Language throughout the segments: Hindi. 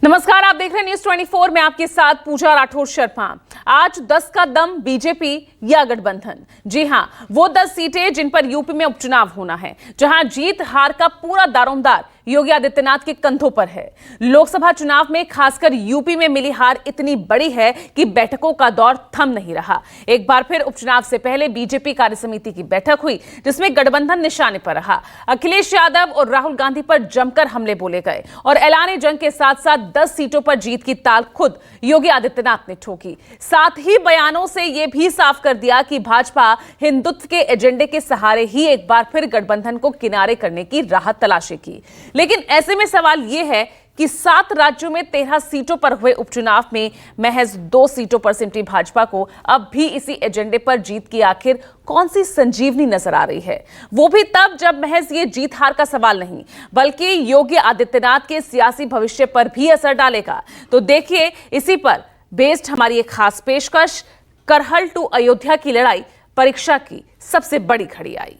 नमस्कार, आप देख रहे हैं न्यूज 24 में आपके साथ पूजा राठौर शर्मा। आज 10 का दम बीजेपी या गठबंधन। जी हां, वो 10 सीटें जिन पर यूपी में उपचुनाव होना है, जहां जीत हार का पूरा दारोमदार योगी आदित्यनाथ के कंधों पर है। लोकसभा चुनाव में खासकर यूपी में मिली हार इतनी बड़ी है कि बैठकों का दौर थम नहीं रहा। एक बार फिर उपचुनाव से पहले बीजेपी कार्यसमिति की बैठक हुई, जिसमें गठबंधन निशाने पर रहा। अखिलेश यादव और राहुल गांधी पर जमकर हमले बोले गए और ऐलान जंग के साथ साथ 10 सीटों पर जीत की ताल खुद योगी आदित्यनाथ ने ठोकी। साथ ही बयानों से यह भी साफ कर दिया कि भाजपा हिंदुत्व के एजेंडे के सहारे ही एक बार फिर गठबंधन को किनारे करने की राह तलाशेगी। लेकिन ऐसे में सवाल यह है कि 7 राज्यों में 13 सीटों पर हुए उपचुनाव में महज 2 सीटों पर सिमटी भाजपा को अब भी इसी एजेंडे पर जीत की आखिर कौन सी संजीवनी नजर आ रही है? वो भी तब जब महज ये जीत हार का सवाल नहीं, बल्कि योगी आदित्यनाथ के सियासी भविष्य पर भी असर डालेगा। तो देखिए, इसी पर बेस्ड हमारी एक खास पेशकश, करहल टू अयोध्या की लड़ाई परीक्षा की सबसे बड़ी घड़ी आई।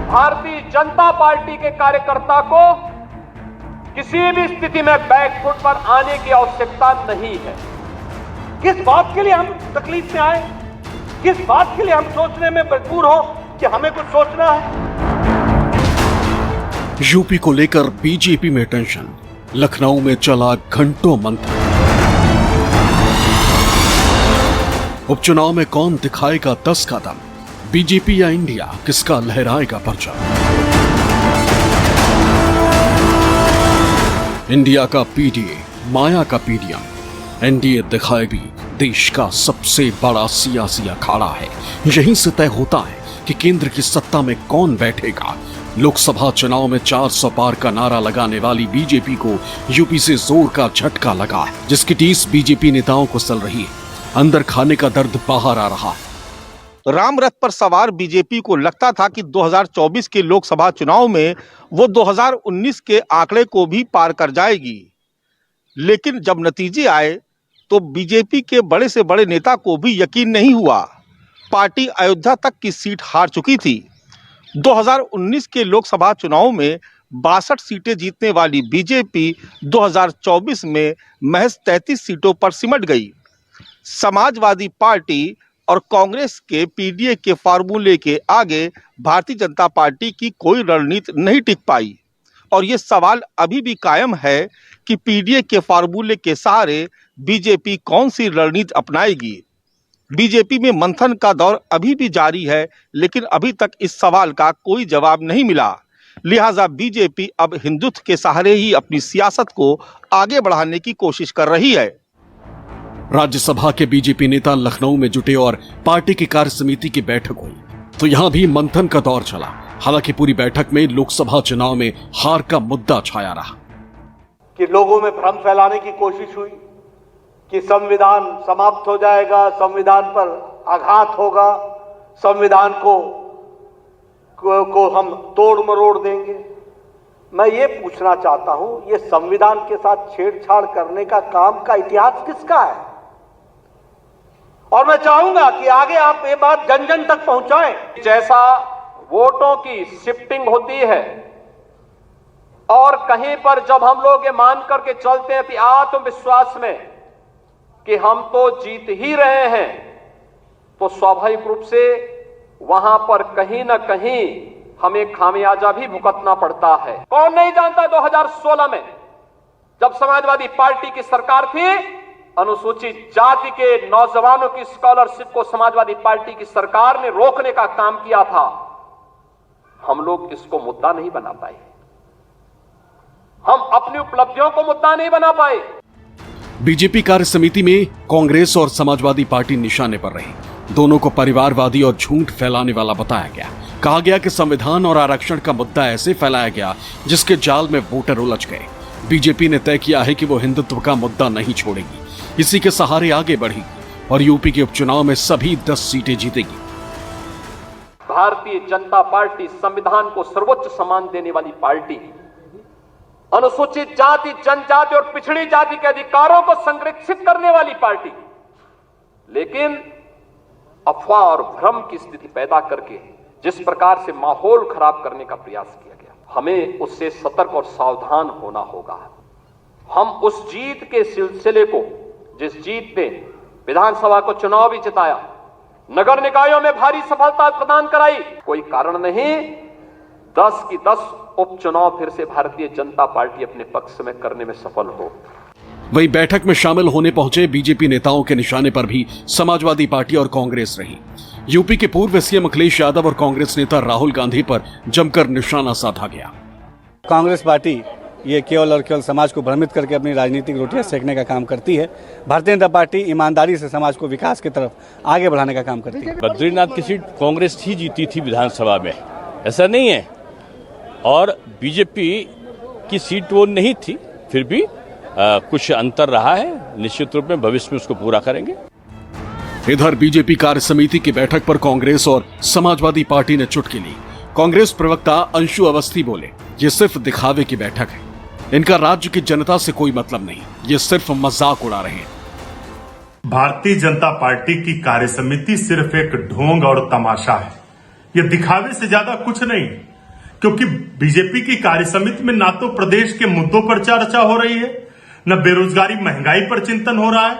भारतीय जनता पार्टी के कार्यकर्ता को किसी भी स्थिति में बैकफुट पर आने की आवश्यकता नहीं है। किस बात के लिए हम तकलीफ में आए, किस बात के लिए हम सोचने में मजबूर हो कि हमें कुछ सोचना है। यूपी को लेकर बीजेपी में टेंशन, लखनऊ में चला घंटों मंथन। उपचुनाव में कौन दिखाएगा 10 का दम, बीजेपी या इंडिया, किसका लहराएगा परचम? इंडिया का पीडीए, माया का पीडीएम, एनडीए दिखाएगी देश का सबसे बड़ा सियासी अखाड़ा है। यहीं से तय होता है कि केंद्र की सत्ता में कौन बैठेगा। लोकसभा चुनाव में 400 पार का नारा लगाने वाली बीजेपी को यूपी से जोर का झटका लगा है, जिसकी टीस बीजेपी नेताओं को सल रही है। अंदर खाने का दर्द बाहर आ रहा है। राम रथ पर सवार बीजेपी को लगता था कि 2024 के लोकसभा चुनाव में वो 2019 के आंकड़े को भी पार कर जाएगी, लेकिन जब नतीजे आए तो बीजेपी के बड़े से बड़े नेता को भी यकीन नहीं हुआ। पार्टी अयोध्या तक की सीट हार चुकी थी। 2019 के लोकसभा चुनाव में 62 सीटें जीतने वाली बीजेपी 2024 में महज 33 सीटों पर सिमट गई। समाजवादी पार्टी और कांग्रेस के पीडीए के फार्मूले के आगे भारतीय जनता पार्टी की कोई रणनीति नहीं टिक पाई और ये सवाल अभी भी कायम है कि पीडीए के फार्मूले के सहारे बीजेपी कौन सी रणनीति अपनाएगी। बीजेपी में मंथन का दौर अभी भी जारी है, लेकिन अभी तक इस सवाल का कोई जवाब नहीं मिला। लिहाजा बीजेपी अब हिंदुत्व के सहारे ही अपनी सियासत को आगे बढ़ाने की कोशिश कर रही है। राज्यसभा के बीजेपी नेता लखनऊ में जुटे और पार्टी की कार्य समिति की बैठक हुई, तो यहां भी मंथन का दौर चला। हालांकि पूरी बैठक में लोकसभा चुनाव में हार का मुद्दा छाया रहा। कि लोगों में भ्रम फैलाने की कोशिश हुई कि संविधान समाप्त हो जाएगा, संविधान पर आघात होगा, संविधान को हम तोड़ मरोड़ देंगे। मैं ये पूछना चाहता हूं, ये संविधान के साथ छेड़छाड़ करने का काम का इतिहास किसका है? और मैं चाहूंगा कि आगे आप ये बात जन जन तक पहुंचाएं। जैसा वोटों की शिफ्टिंग होती है और कहीं पर जब हम लोग ये मान करके चलते हैं कि आत्मविश्वास में कि हम तो जीत ही रहे हैं, तो स्वाभाविक रूप से वहां पर कहीं ना कहीं हमें खामियाजा भी भुगतना पड़ता है। कौन नहीं जानता 2016 में जब समाजवादी पार्टी की सरकार थी, अनुसूचित जाति के नौजवानों की स्कॉलरशिप को समाजवादी पार्टी की सरकार ने रोकने का काम किया था। हम लोग इसको मुद्दा नहीं बना पाए, हम अपनी उपलब्धियों को मुद्दा नहीं बना पाए। बीजेपी कार्य समिति में कांग्रेस और समाजवादी पार्टी निशाने पर रही। दोनों को परिवारवादी और झूठ फैलाने वाला बताया गया। कहा गया कि संविधान और आरक्षण का मुद्दा ऐसे फैलाया गया जिसके जाल में वोटर उलझ गए। बीजेपी ने तय किया है कि वो हिंदुत्व का मुद्दा नहीं छोड़ेगी, इसी के सहारे आगे बढ़ेगी और यूपी के उपचुनाव में सभी 10 सीटें जीतेगी। भारतीय जनता पार्टी संविधान को सर्वोच्च सम्मान देने वाली पार्टी, अनुसूचित जाति, जनजाति और पिछड़ी जाति के अधिकारों को संरक्षित करने वाली पार्टी, लेकिन अफवाह और भ्रम की स्थिति पैदा करके जिस प्रकार से माहौल खराब करने का प्रयास किया गया, हमें उससे सतर्क और सावधान होना होगा। हम उस जीत के सिलसिले को, जिस जीत ने विधानसभा को चुनाव भी जिताया, नगर निकायों में भारी सफलता प्रदान कराई, कोई कारण नहीं 10 की 10 उपचुनाव फिर से भारतीय जनता पार्टी अपने पक्ष में करने में सफल हो। वही बैठक में शामिल होने पहुंचे बीजेपी नेताओं के निशाने पर भी समाजवादी पार्टी और कांग्रेस रही। यूपी के पूर्व सीएम अखिलेश यादव और कांग्रेस नेता राहुल गांधी पर जमकर निशाना साधा गया। कांग्रेस पार्टी ये केवल और केवल समाज को भ्रमित करके अपनी राजनीतिक रोटियां सेकने का काम करती है। भारतीय जनता पार्टी ईमानदारी से समाज को विकास की तरफ आगे बढ़ाने का काम करती है। बद्रीनाथ की सीट कांग्रेस ही जीती थी विधानसभा में, ऐसा नहीं है, और बीजेपी की सीट वो नहीं थी, फिर भी कुछ अंतर रहा है, निश्चित रूप में भविष्य में उसको पूरा करेंगे। इधर बीजेपी कार्य समिति की बैठक पर कांग्रेस और समाजवादी पार्टी ने चुटकी ली। कांग्रेस प्रवक्ता अंशु अवस्थी बोले, ये सिर्फ दिखावे की बैठक है, इनका राज्य की जनता से कोई मतलब नहीं, ये सिर्फ मजाक उड़ा रहे हैं। भारतीय जनता पार्टी की कार्यसमिति सिर्फ एक ढोंग और तमाशा है, ये दिखावे से ज्यादा कुछ नहीं, क्योंकि बीजेपी की कार्यसमिति में ना तो प्रदेश के मुद्दों पर चर्चा हो रही है, न बेरोजगारी महंगाई पर चिंतन हो रहा है,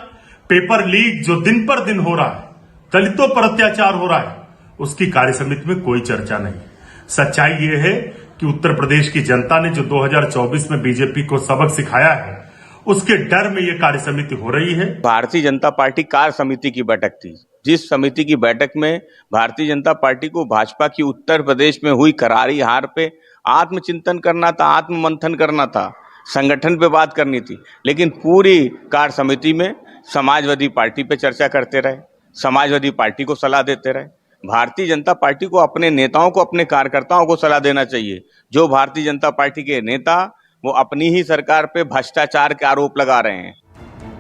पेपर लीक जो दिन पर दिन हो रहा है, दलितों पर अत्याचार हो रहा है, उसकी कार्यसमिति में कोई चर्चा नहीं। सच्चाई ये है कि उत्तर प्रदेश की जनता ने जो 2024 में बीजेपी को सबक सिखाया है, उसके डर में ये कार्य समिति हो रही है। भारतीय जनता पार्टी कार्य समिति की बैठक थी, जिस समिति की बैठक में भारतीय जनता पार्टी को भाजपा की उत्तर प्रदेश में हुई करारी हार पे आत्मचिंतन करना था, आत्ममंथन करना था, संगठन पे बात करनी थी, लेकिन पूरी कार्य समिति में समाजवादी पार्टी पे चर्चा करते रहे, समाजवादी पार्टी को सलाह देते रहे। भारतीय जनता पार्टी को अपने नेताओं को, अपने कार्यकर्ताओं को सलाह देना चाहिए। जो भारतीय जनता पार्टी के नेता वो अपनी ही सरकार पे भ्रष्टाचार के आरोप लगा रहे हैं।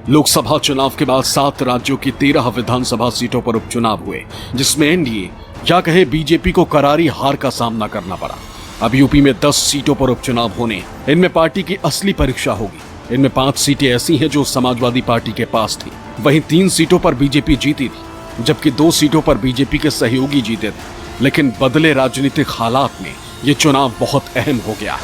लोकसभा चुनाव के बाद 7 राज्यों की 13 विधानसभा सीटों पर उपचुनाव हुए, जिसमें एनडीए या कहे बीजेपी को करारी हार का सामना करना पड़ा। अब यूपी में 10 सीटों पर उपचुनाव होने, इनमें पार्टी की असली परीक्षा होगी। इनमें 5 सीटें ऐसी हैं जो समाजवादी पार्टी के पास थी, वहीं 3 सीटों पर बीजेपी जीती थी, जबकि 2 सीटों पर बीजेपी के सहयोगी जीते थे। लेकिन बदले राजनीतिक हालात में ये चुनाव बहुत अहम हो गया।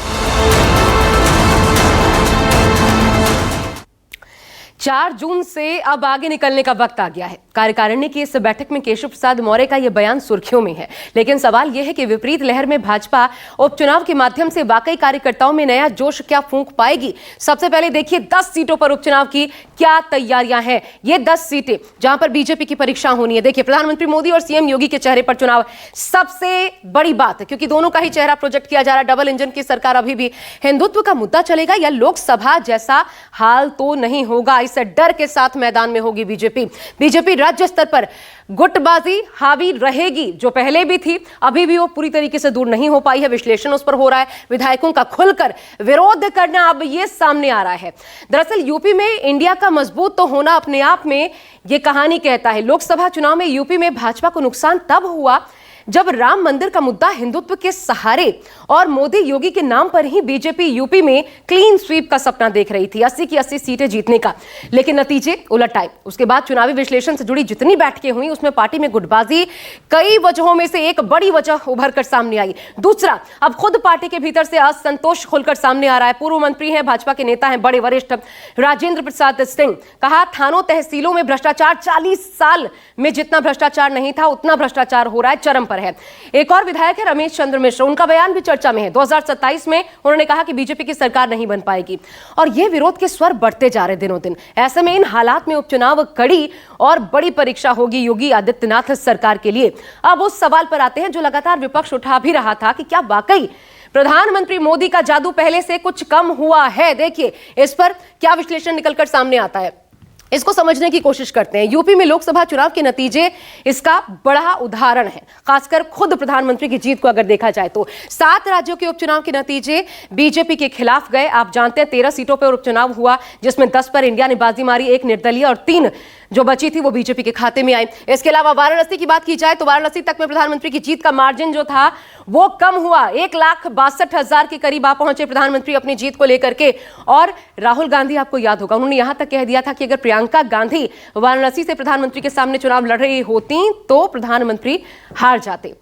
4 जून से अब आगे निकलने का वक्त आ गया है। कार्यकारिणी की इस बैठक में केशव प्रसाद मौर्य का यह बयान सुर्खियों में है, लेकिन सवाल यह है कि विपरीत लहर में भाजपा उपचुनाव के माध्यम से वाकई कार्यकर्ताओं में नया जोश क्या फूंक पाएगी। सबसे पहले देखिए 10 सीटों पर उपचुनाव की क्या तैयारियां हैं। ये 10 सीटें जहां पर बीजेपी की परीक्षा होनी है। देखिए, प्रधानमंत्री मोदी और सीएम योगी के चेहरे पर चुनाव सबसे बड़ी बात है, क्योंकि दोनों का ही चेहरा प्रोजेक्ट किया जा रहा है। डबल इंजन की सरकार अभी भी हिंदुत्व का मुद्दा चलेगा या लोकसभा जैसा हाल तो नहीं होगा, इस डर के साथ मैदान में होगी बीजेपी राज्य स्तर पर गुटबाजी हावी रहेगी, जो पहले भी थी, अभी भी वो पूरी तरीके से दूर नहीं हो पाई है। विश्लेषण उस पर हो रहा है, विधायकों का खुलकर विरोध करना अब ये सामने आ रहा है। दरअसल यूपी में इंडिया का मजबूत तो होना अपने आप में ये कहानी कहता है। लोकसभा चुनाव में यूपी में भाजपा को नुकसान तब हुआ जब राम मंदिर का मुद्दा हिंदुत्व के सहारे और मोदी योगी के नाम पर ही बीजेपी यूपी में क्लीन स्वीप का सपना देख रही थी, 80 की 80 सीटें जीतने का, लेकिन नतीजे उलट आए। उसके बाद चुनावी विश्लेषण से जुड़ी जितनी बैठकें हुई उसमें पार्टी में गुटबाजी कई वजहों में से एक बड़ी वजह उभर कर सामने आई। दूसरा, अब खुद पार्टी के भीतर से असंतोष खुलकर सामने आ रहा है। पूर्व मंत्री हैं, भाजपा के नेता हैं, बड़े वरिष्ठ राजेंद्र प्रसाद सिंह, कहा थानों तहसीलों में भ्रष्टाचार 40 साल में जितना भ्रष्टाचार नहीं था उतना भ्रष्टाचार हो रहा है, चरम है। एक और विधायक है रमेश चंद्र मिश्र, उनका बयान भी चर्चा में है। 2027 में उन्होंने कहा कि बीजेपी की सरकार नहीं बन पाएगी, और ये विरोध के स्वर बढ़ते जा रहे दिनों दिन। ऐसे में इन हालात में उपचुनाव कड़ी और बड़ी परीक्षा होगी योगी आदित्यनाथ सरकार के लिए। अब उस सवाल पर आते हैं जो लगातार विपक्ष उठा भी रहा था कि क्या वाकई प्रधानमंत्री मोदी का जादू पहले से कुछ कम हुआ है। देखिए, इस पर क्या विश्लेषण निकलकर सामने आता है, इसको समझने की कोशिश करते हैं। यूपी में लोकसभा चुनाव के नतीजे इसका बड़ा उदाहरण है, खासकर खुद प्रधानमंत्री की जीत को अगर देखा जाए तो। 7 राज्यों के उपचुनाव के नतीजे बीजेपी के खिलाफ गए। आप जानते हैं 13 सीटों पर उपचुनाव हुआ, जिसमें 10 पर इंडिया ने बाजी मारी, 1 निर्दलीय और 3 जो बची थी वो बीजेपी के खाते में आई। इसके अलावा वाराणसी की बात की जाए तो वाराणसी तक में प्रधानमंत्री की जीत का मार्जिन जो था वो कम हुआ। 1,62,000 के करीब आ पहुंचे प्रधानमंत्री अपनी जीत को लेकर के। और राहुल गांधी, आपको याद होगा, उन्होंने यहां तक कह दिया था कि अगर प्रियंका गांधी वाराणसी से प्रधानमंत्री के सामने चुनाव लड़ रही होती तो प्रधानमंत्री हार जाते।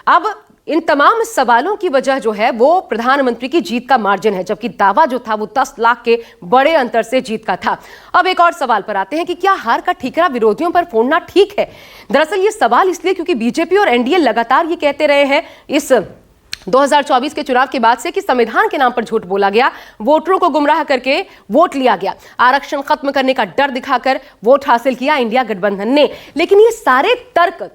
अब इन तमाम सवालों की वजह जो है वो प्रधानमंत्री की जीत का मार्जिन है, जबकि दावा जो था वो 10 लाख के बड़े अंतर से जीत का था। अब एक और सवाल पर आते हैं कि क्या हार का ठीकरा विरोधियों पर फोड़ना ठीक है? दरअसल ये सवाल इसलिए क्योंकि बीजेपी और एनडीए लगातार ये कहते रहे हैं इस 2024 के चुनाव के बाद से कि संविधान के नाम पर झूठ बोला गया, वोटरों को गुमराह करके वोट लिया गया, आरक्षण खत्म करने का डर दिखाकर वोट हासिल किया इंडिया गठबंधन ने। लेकिन ये सारे तर्क,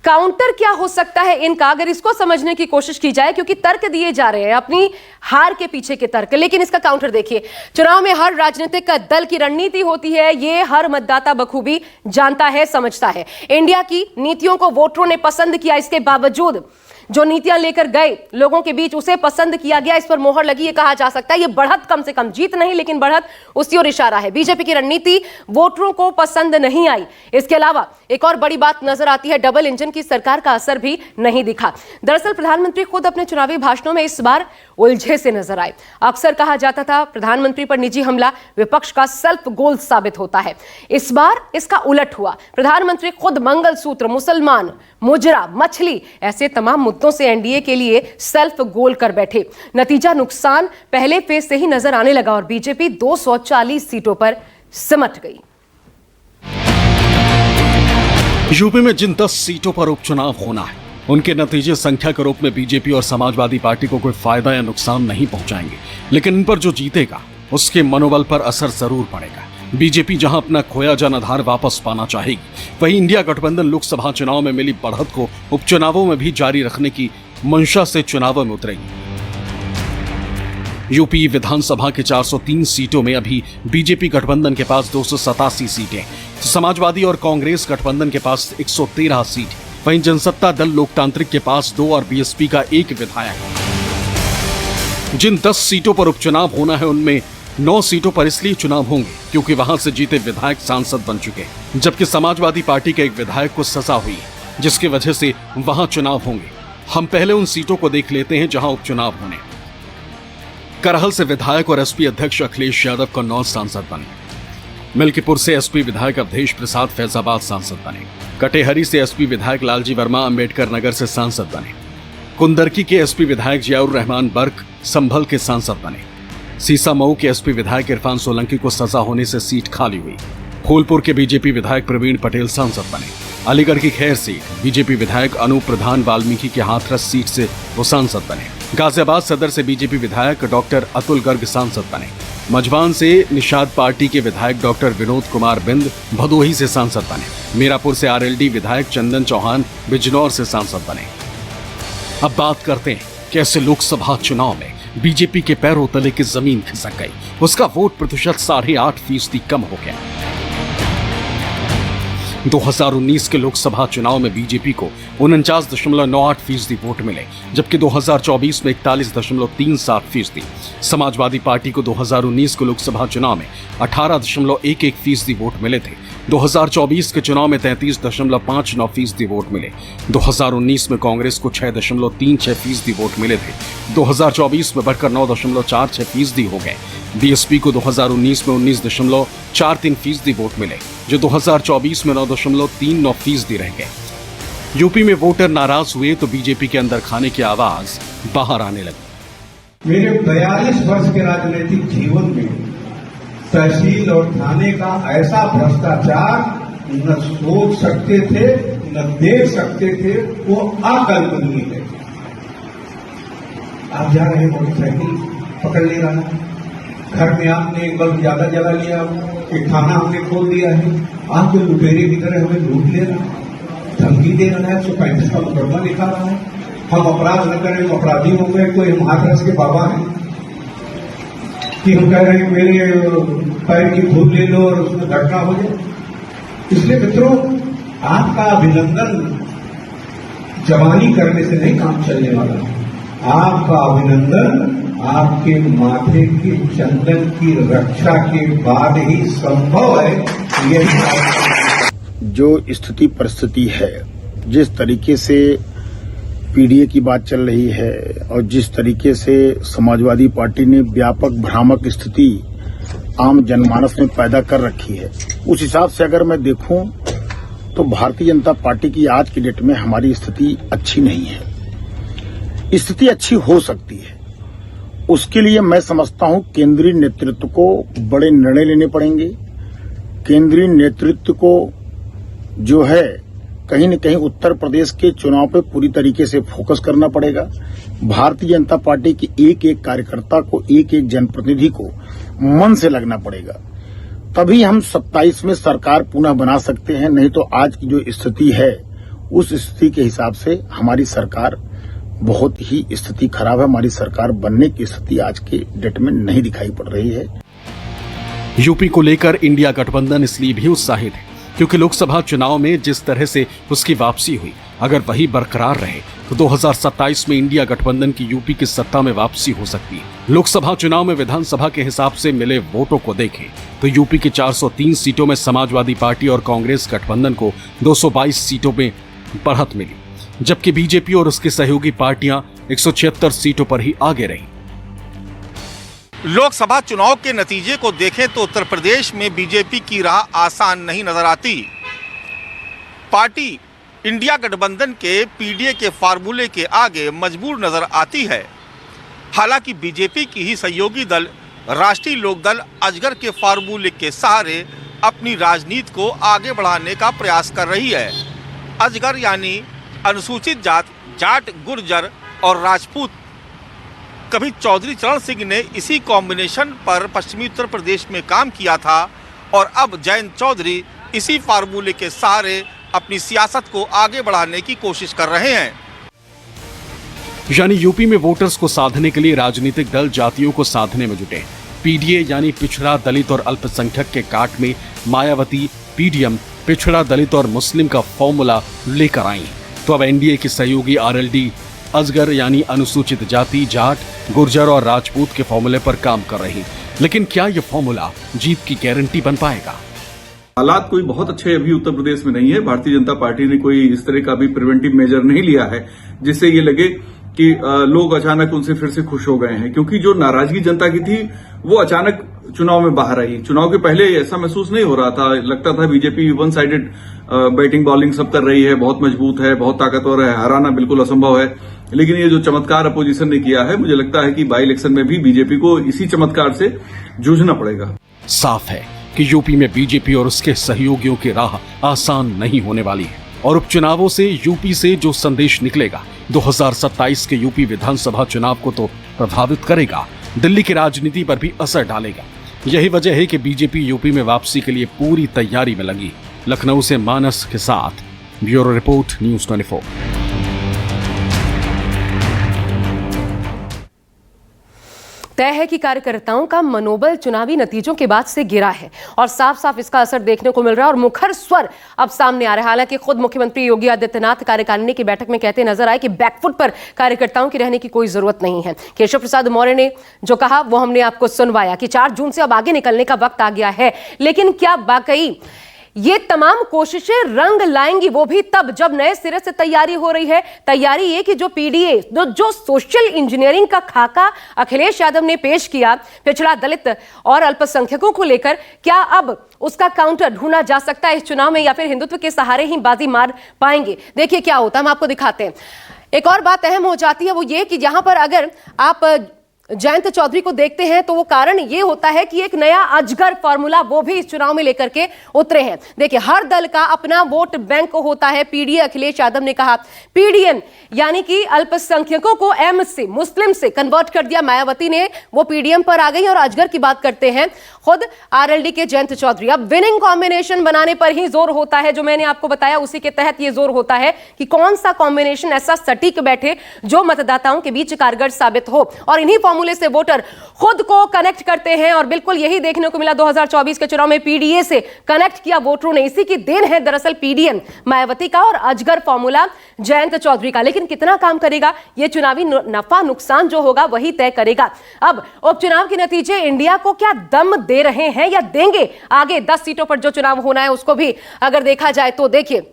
काउंटर क्या हो सकता है इनका, अगर इसको समझने की कोशिश की जाए, क्योंकि तर्क दिए जा रहे हैं अपनी हार के पीछे के तर्क, लेकिन इसका काउंटर देखिए। चुनाव में हर राजनीतिक दल की रणनीति होती है, ये हर मतदाता बखूबी जानता है, समझता है। इंडिया की नीतियों को वोटरों ने पसंद किया, इसके बावजूद जो नीतियां लेकर गए लोगों के बीच उसे पसंद किया गया, इस पर मोहर लगी, ये कहा जा सकता है। ये बढ़त, कम से कम जीत नहीं लेकिन बढ़त उसी ओर इशारा है। बीजेपी की रणनीति वोटरों को पसंद नहीं आई। इसके अलावा एक और बड़ी बात नजर आती है, डबल इंजन की सरकार का असर भी नहीं दिखा। दरअसल प्रधानमंत्री खुद अपने चुनावी भाषणों में इस बार उलझे से नजर आए। अक्सर कहा जाता था प्रधानमंत्री पर निजी हमला विपक्ष का सेल्फ गोल साबित होता है। इस बार इसका उलट हुआ। प्रधानमंत्री खुद मंगलसूत्र, मुसलमान, मुजरा, मछली, ऐसे तमाम मुद्दों से एनडीए के लिए सेल्फ गोल कर बैठे। नतीजा नुकसान पहले फेज से ही नजर आने लगा और बीजेपी 240 सीटों पर सिमट गई। यूपी में जिन 10 सीटों पर उपचुनाव होना है उनके नतीजे संख्या के रूप में बीजेपी और समाजवादी पार्टी को कोई फायदा या नुकसान नहीं पहुंचाएंगे, लेकिन इन पर जो जीतेगा उसके मनोबल पर असर जरूर पड़ेगा। बीजेपी जहां अपना खोया जनाधार वापस पाना चाहेगी, वहीं इंडिया गठबंधन लोकसभा चुनाव में मिली बढ़त को उपचुनावों में भी जारी रखने की मंशा से चुनावों में उतरेगी। यूपी विधानसभा के 403 सीटों में अभी बीजेपी गठबंधन के पास 287 सीटें, तो समाजवादी और कांग्रेस गठबंधन के पास 113 सीट, वहीं जनसत्ता दल लोकतांत्रिक के पास 2 और बीएसपी का 1 विधायक। जिन 10 सीटों पर उपचुनाव होना है उनमें 9 सीटों पर इसलिए चुनाव होंगे क्योंकि वहां से जीते विधायक सांसद बन चुके, जबकि समाजवादी पार्टी के एक विधायक को सजा हुई, जिसकी वजह से वहां चुनाव होंगे। हम पहले उन सीटों को देख लेते हैं जहां उपचुनाव होने। करहल से विधायक और एसपी अध्यक्ष अखिलेश यादव कन्नौज सांसद बने। मिल्कीपुर से एसपी विधायक अवधेश प्रसाद फैजाबाद सांसद बने। कटेहरी से एसपी विधायक लालजी वर्मा अंबेडकर नगर से सांसद बने। कुंदरकी के एसपी विधायक जियाउर रहमान बर्क संभल के सांसद बने। सीसामऊ के एसपी विधायक इरफान सोलंकी को सजा होने से सीट खाली हुई। फूलपुर के बीजेपी विधायक प्रवीण पटेल सांसद बने। अलीगढ़ की खैर सीट बीजेपी विधायक अनूप प्रधान वाल्मीकि के हाथरस सीट से वो सांसद बने। गाजियाबाद सदर से बीजेपी विधायक डॉक्टर अतुल गर्ग सांसद बने। मजबान से निषाद पार्टी के विधायक डॉक्टर विनोद कुमार बिंद भदोही से सांसद बने। मीरापुर से आरएलडी विधायक चंदन चौहान बिजनौर से सांसद बने। अब बात करते हैं कि ऐसे लोकसभा चुनाव में बीजेपी के पैरों तले की जमीन खिसक गई, उसका वोट प्रतिशत 8.5% कम हो गया। 2019 के लोकसभा चुनाव में बीजेपी को 49.98% वोट मिले, जबकि 2024 में 41.37%। समाजवादी पार्टी को 2019 के लोकसभा चुनाव में 18.11% वोट मिले थे। 2024 के चुनाव में 33.59% वोट मिले। 2019 में कांग्रेस को 6.36% वोट मिले थे। 2024 में बढ़कर 9.46% हो गए। बीएसपी को 2019 में 19.43% वोट मिले, जो 2024 में 9.39% रह गए। यूपी में वोटर नाराज हुए तो बीजेपी के अंदर खाने की आवाज बाहर आने लगी। मेरे 42 वर्ष के राजनीतिक जीवन में तहसील और थाने का ऐसा भ्रष्टाचार न सोच सकते थे, न देख सकते थे, वो अकल्पनीय है। आप जा रहे मोटरसाइकिल पकड़ ले रहा है, घर में आपने एक बल्ब ज्यादा जला लिया, एक थाना हमने खोल दिया है, आप जो लुटेरे की तरह हमें लूट ले रहा है, धमकी दे रहा है, 135 का मुकदमा लिखा रहा है, हम अपराध न करें, हम अपराधी हो गए, कोई हम हाथरस के बाबा हैं कि हम कह रहे हैं मेरे पैर की धूल ले लो और उसमें घटना हो जाए। इसलिए मित्रों, आपका अभिनंदन जवानी करने से नहीं काम चलने वाला है। आपका अभिनंदन आपके माथे के चंदन की रक्षा के बाद ही संभव है। ये जो स्थिति परिस्थिति है, जिस तरीके से पीडीए की बात चल रही है और जिस तरीके से समाजवादी पार्टी ने व्यापक भ्रामक स्थिति आम जनमानस में पैदा कर रखी है, उस हिसाब से अगर मैं देखूं तो भारतीय जनता पार्टी की आज की डेट में हमारी स्थिति अच्छी नहीं है। स्थिति अच्छी हो सकती है, उसके लिए मैं समझता हूं केंद्रीय नेतृत्व को बड़े निर्णय लेने पड़ेंगे। केंद्रीय नेतृत्व को जो है कहीं न कहीं उत्तर प्रदेश के चुनाव पे पूरी तरीके से फोकस करना पड़ेगा। भारतीय जनता पार्टी के एक एक कार्यकर्ता को, एक एक जनप्रतिनिधि को मन से लगना पड़ेगा, तभी हम 27 में सरकार पुनः बना सकते हैं। नहीं तो आज की जो स्थिति है उस स्थिति के हिसाब से हमारी सरकार बहुत ही स्थिति खराब है। हमारी सरकार बनने की स्थिति आज के डेट में नहीं दिखाई पड़ रही है। यूपी को लेकर इंडिया गठबंधन इसलिए भी उत्साहित है क्योंकि लोकसभा चुनाव में जिस तरह से उसकी वापसी हुई, अगर वही बरकरार रहे तो 2027 में इंडिया गठबंधन की यूपी की सत्ता में वापसी हो सकती है। लोकसभा चुनाव में विधानसभा के हिसाब से मिले वोटों को देखें तो यूपी की 403 सीटों में समाजवादी पार्टी और कांग्रेस गठबंधन को 222 सीटों में बढ़त मिली, जबकि बीजेपी और उसकी सहयोगी पार्टियां 176 सीटों पर ही आगे रही। लोकसभा चुनाव के नतीजे को देखें तो उत्तर प्रदेश में बीजेपी की राह आसान नहीं नजर आती। पार्टी इंडिया गठबंधन के पीडीए के फार्मूले के आगे मजबूर नजर आती है। हालांकि बीजेपी की ही सहयोगी दल राष्ट्रीय लोकदल अजगर के फार्मूले के सहारे अपनी राजनीति को आगे बढ़ाने का प्रयास कर रही है। अजगर यानी अनुसूचित जाट, गुर्जर और राजपूत। कभी चौधरी चरण सिंह ने इसी कॉम्बिनेशन पर पश्चिमी उत्तर प्रदेश में काम किया था और अब जयंत चौधरी इसी फार्मूले के सहारे अपनी सियासत को आगे बढ़ाने की कोशिश कर रहे हैं। यानी यूपी में वोटर्स को साधने के लिए राजनीतिक दल जातियों को साधने में जुटे। पीडीए यानी पिछड़ा, दलित और अल्पसंख्यक के काट में मायावती पीडीएम पिछड़ा, दलित और मुस्लिम का फॉर्मूला लेकर आई। तो अब एनडीए की सहयोगी आरएलडी अजगर यानी अनुसूचित जाति, जाट, गुर्जर और राजपूत के फॉर्मूले पर काम कर रही। लेकिन क्या यह फॉर्मूला जीत की गारंटी बन पाएगा? हालात कोई बहुत अच्छे अभी उत्तर प्रदेश में नहीं है। भारतीय जनता पार्टी ने कोई इस तरह का भी प्रिवेंटिव मेजर नहीं लिया है जिससे ये लगे कि लोग अचानक उनसे फिर से खुश हो गए हैं, क्योंकि जो नाराजगी जनता की थी वो अचानक चुनाव में बाहर आई। चुनाव के पहले ऐसा महसूस नहीं हो रहा था, लगता था BJP one sided batting bowling सब कर रही है, बहुत मजबूत है, बहुत ताकतवर है, हराना बिल्कुल असंभव है। लेकिन ये जो चमत्कार अपोजिशन ने किया है, मुझे लगता है कि बाई इलेक्शन में भी बीजेपी को इसी चमत्कार से जूझना पड़ेगा। साफ है कि यूपी में बीजेपी और उसके सहयोगियों की राह आसान नहीं होने वाली है और उपचुनावों से यूपी से जो संदेश निकलेगा 2027 के यूपी विधानसभा चुनाव को तो प्रभावित करेगा, दिल्ली की राजनीति पर भी असर डालेगा। यही वजह है कि बीजेपी यूपी में वापसी के लिए पूरी तैयारी में लगी। लखनऊ से मानस के साथ ब्यूरो रिपोर्ट, न्यूज़ 24। तय है कि कार्यकर्ताओं का मनोबल चुनावी नतीजों के बाद से गिरा है और साफ साफ इसका असर देखने को मिल रहा है और मुखर स्वर अब सामने आ रहा है। हालांकि खुद मुख्यमंत्री योगी आदित्यनाथ कार्यकारिणी की बैठक में कहते नजर आए कि बैकफुट पर कार्यकर्ताओं की रहने की कोई जरूरत नहीं है। केशव प्रसाद मौर्य ने जो कहा वो हमने आपको सुनवाया कि 4 जून से अब आगे निकलने का वक्त आ गया है। लेकिन क्या वाकई ये तमाम कोशिशें रंग लाएंगी, वो भी तब जब नए सिरे से तैयारी हो रही है? तैयारी ये कि जो पीडीए जो सोशल इंजीनियरिंग का खाका अखिलेश यादव ने पेश किया पिछड़ा, दलित और अल्पसंख्यकों को लेकर, क्या अब उसका काउंटर ढूंढा जा सकता है इस चुनाव में या फिर हिंदुत्व के सहारे ही बाजी मार पाएंगे? देखिए क्या होता है, हम आपको दिखाते हैं। एक और बात अहम हो जाती है वो ये कि यहां पर अगर आप जयंत चौधरी को देखते हैं तो वो कारण ये होता है कि एक नया अजगर फॉर्मूला वो भी इस चुनाव में लेकर के उतरे हैं। देखिए हर दल का अपना वोट बैंक होता है। पीडीए, अखिलेश यादव ने कहा पीडीएम यानी कि अल्पसंख्यकों को एम से, मुस्लिम से कन्वर्ट कर दिया। मायावती ने वो पीडीएम पर आ गई। और अजगर की बात करते हैं खुद आरएलडी के जयंत चौधरी। अब विनिंग कॉम्बिनेशन बनाने पर ही जोर होता है, जो मैंने आपको बताया उसी के तहत ये जोर होता है कि कौन सा कॉम्बिनेशन ऐसा सटीक बैठे जो मतदाताओं के बीच कारगर साबित हो। और इन्हीं फॉर्मूले से वोटर खुद को कनेक्ट करते हैं और बिल्कुल यही देखने को मिला 2024 के चुनाव में पीडीए से कनेक्ट किया वोटरों ने। इसी की देन है दरअसल पीडीएम मायावती का और अजगर फॉर्मूला जयंत चौधरी का। लेकिन कितना काम करेगा ये चुनावी नफा नुकसान जो होगा वही तय करेगा। अब उपचुनाव के नतीजे इंडिया को क्या दम दे रहे हैं या देंगे? आगे 10 सीटों पर जो चुनाव होना है उसको भी अगर देखा जाए तो देखिए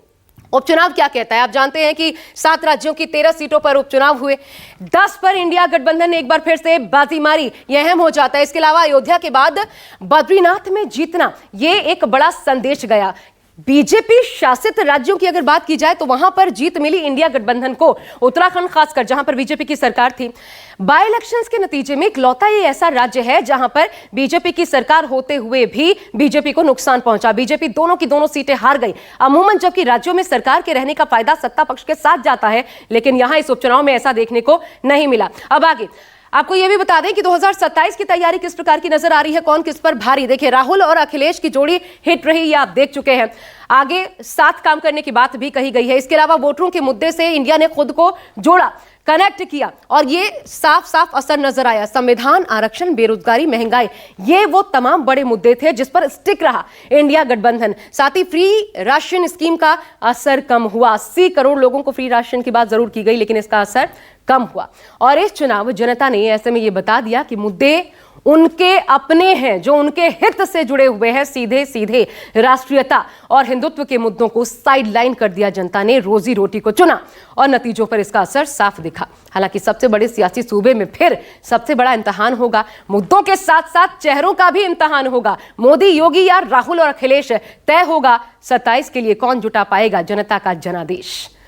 उपचुनाव क्या कहता है। आप जानते हैं कि 7 राज्यों की 13 सीटों पर उपचुनाव हुए, 10 पर इंडिया गठबंधन ने एक बार फिर से बाजी मारी, यह अहम हो जाता है। इसके अलावा अयोध्या के बाद बद्रीनाथ में जीतना, यह एक बड़ा संदेश गया। बीजेपी शासित राज्यों की अगर बात की जाए तो वहां पर जीत मिली इंडिया गठबंधन को, उत्तराखंड खासकर जहां पर बीजेपी की सरकार थी। बाय इलेक्शंस के नतीजे में इकलौता ये ऐसा राज्य है जहां पर बीजेपी की सरकार होते हुए भी बीजेपी को नुकसान पहुंचा। बीजेपी दोनों की दोनों सीटें हार गई। अमूमन जबकि राज्यों में सरकार के रहने का फायदा सत्ता पक्ष के साथ जाता है, लेकिन यहां इस उपचुनाव में ऐसा देखने को नहीं मिला। अब आगे आपको यह भी बता दें कि 2027 की तैयारी किस प्रकार की नजर आ रही है, कौन किस पर भारी। देखिए राहुल और अखिलेश की जोड़ी हिट रही, ये आप देख चुके हैं। आगे साथ काम करने की बात भी कही गई है। इसके अलावा वोटरों के मुद्दे से इंडिया ने खुद को जोड़ा, कनेक्ट किया और ये साफ साफ असर नजर आया। संविधान, आरक्षण, बेरोजगारी, महंगाई, ये वो तमाम बड़े मुद्दे थे जिस पर स्टिक रहा इंडिया गठबंधन। साथ ही फ्री राशन स्कीम का असर कम हुआ। 80 करोड़ लोगों को फ्री राशन की बात जरूर की गई, लेकिन इसका असर कम हुआ। और इस चुनाव जनता ने ऐसे में ये बता दिया कि मुद्दे उनके अपने हैं, जो उनके हित से जुड़े हुए हैं। सीधे सीधे राष्ट्रीयता और हिंदुत्व के मुद्दों को साइडलाइन कर दिया जनता ने, रोजी रोटी को चुना और नतीजों पर इसका असर साफ दिखा। हालांकि सबसे बड़े सियासी सूबे में फिर सबसे बड़ा इम्तिहान होगा, मुद्दों के साथ साथ चेहरों का भी इम्तिहान होगा। मोदी, योगी या राहुल और अखिलेश, तय होगा 27 के लिए कौन जुटा पाएगा जनता का जनादेश।